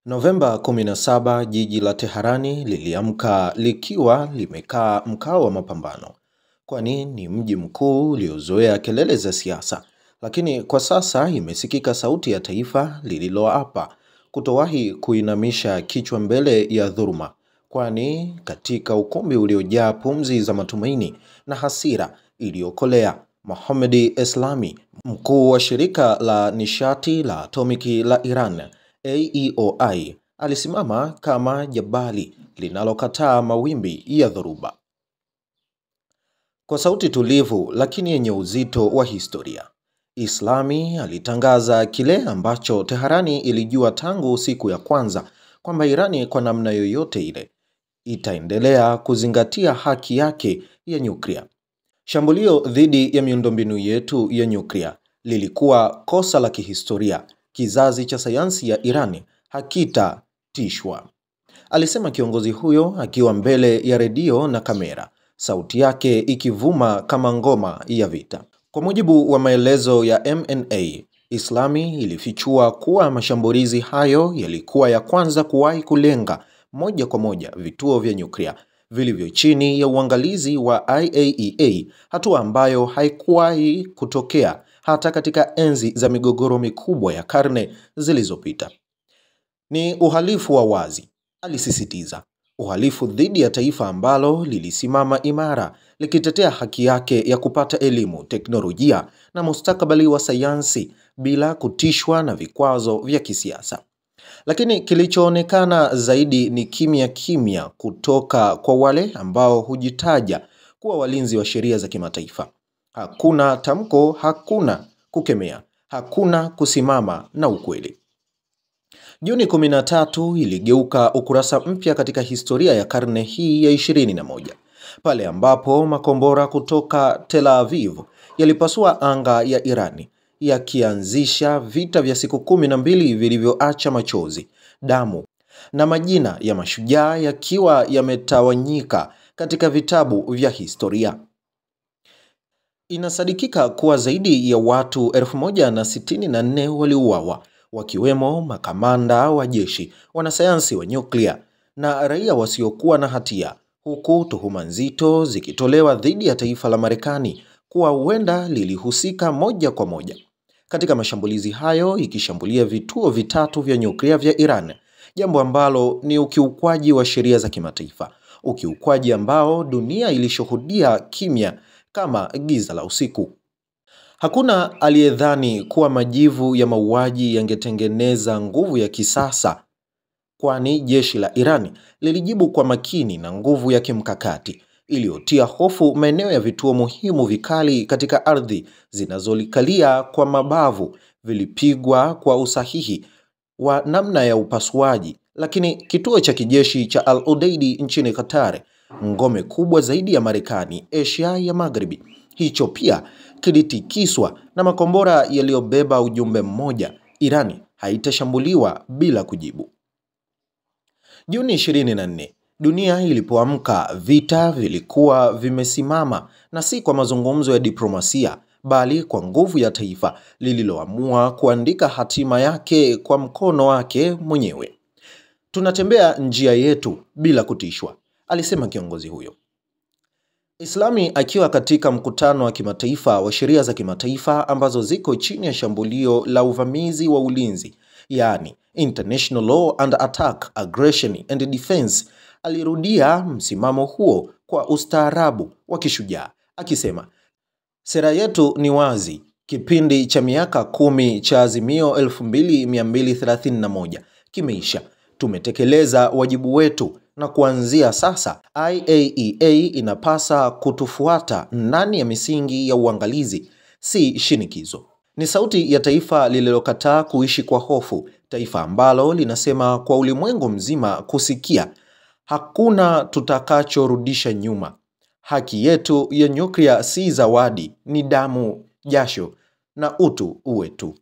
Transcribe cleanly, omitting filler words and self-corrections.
Novemba 17, jiji la Teherani liliamka likiwa limekaa mkao wa mapambano. Kwani ni mji mkuu uliozoea kelele za siasa, lakini kwa sasa imesikika sauti ya taifa lililoapa kutowahi kuinamisha kichwa mbele ya dhuluma. Kwani katika ukumbi uliojaa pumzi za matumaini na hasira iliyokolea, Mohammad Eslami, mkuu wa shirika la nishati la atomiki la Iran AEOI, alisimama kama jabali linalokataa mawimbi ya dhoruba. Kwa sauti tulivu lakini yenye uzito wa historia, Eslami alitangaza kile ambacho Teherani ilijua tangu siku ya kwanza, kwamba Irani kwa namna yoyote ile itaendelea kuzingatia haki yake ya nyuklia. Shambulio dhidi ya miundombinu yetu ya nyuklia lilikuwa kosa la kihistoria. Kizazi cha sayansi ya Irani hakitatishwa, alisema kiongozi huyo akiwa mbele ya redio na kamera, sauti yake ikivuma kama ngoma ya vita. Kwa mujibu wa maelezo ya MNA, Eslami ilifichua kuwa mashambulizi hayo yalikuwa ya kwanza kuwahi kulenga moja kwa moja vituo vya nyuklia vilivyo chini ya uangalizi wa IAEA, hatua ambayo haikuwahi kutokea hata katika enzi za migogoro mikubwa ya karne zilizopita. Ni uhalifu wa wazi, alisisitiza, uhalifu dhidi ya taifa ambalo lilisimama imara likitetea haki yake ya kupata elimu, teknolojia na mustakabali wa sayansi bila kutishwa na vikwazo vya kisiasa. Lakini kilichoonekana zaidi ni kimya kutoka kwa wale ambao hujitaja kuwa walinzi wa sheria za kimataifa. Hakuna tamko, hakuna kukemea, hakuna kusimama na ukweli. Juni 13 iligeuka ukurasa mpya katika historia ya karne hii ya 21, pale ambapo makombora kutoka Tel Aviv yalipasua anga ya Irani, yakianzisha vita vya siku 12 vilivyoacha machozi, damu na majina ya mashujaa yakiwa yametawanyika katika vitabu vya historia. Inasadikika kuwa zaidi ya watu 1064 waliuawa, wakiwemo makamanda wa jeshi, wanasayansi wa nyuklia na raia wasiokuwa na hatia, huku tuhuma nzito zikitolewa dhidi ya taifa la Marekani kuwa huenda lilihusika moja kwa moja katika mashambulizi hayo, ikishambulia vituo vitatu vya nyuklia vya Iran, jambo ambalo ni ukiukwaji wa sheria za kimataifa, ukiukwaji ambao dunia ilishuhudia kimya kama giza la usiku. Hakuna aliyedhani kuwa majivu ya mauaji yangetengeneza nguvu ya kisasa, kwani jeshi la Irani lilijibu kwa makini na nguvu ya kimkakati iliyotia hofu maeneo ya vituo muhimu vikali katika ardhi zinazolikalia kwa mabavu vilipigwa kwa usahihi wa namna ya upasuaji. Lakini kituo cha kijeshi cha Al Udeid nchini Qatar, ngome kubwa zaidi ya Marekani Asia ya Magharibi, hicho pia kilitikiswa na makombora yaliyobeba ujumbe mmoja: Irani haitashambuliwa bila kujibu. Juni 24, dunia ilipoamka, vita vilikuwa vimesimama, na si kwa mazungumzo ya diplomasia, bali kwa nguvu ya taifa lililoamua kuandika hatima yake kwa mkono wake mwenyewe. Tunatembea njia yetu bila kutishwa, alisema kiongozi huyo. Eslami akiwa katika mkutano wa kimataifa wa sheria za kimataifa ambazo ziko chini ya shambulio la uvamizi wa ulinzi, yani International Law and Attack, Aggression and Defense, alirudia msimamo huo kwa ustaarabu wa kishujaa, akisema, sera yetu ni wazi. Kipindi cha miaka 10 cha azimio 2231 kimeisha. Tumetekeleza wajibu wetu, na kuanzia sasa IAEA inapasa kutufuata ndani ya misingi ya uangalizi, si shinikizo. Ni sauti ya taifa lililokataa kuishi kwa hofu, taifa ambalo linasema kwa ulimwengu mzima kusikia, hakuna tutakachorudisha nyuma. Haki yetu ya nyuklia si zawadi, ni damu, jasho na utu wetu.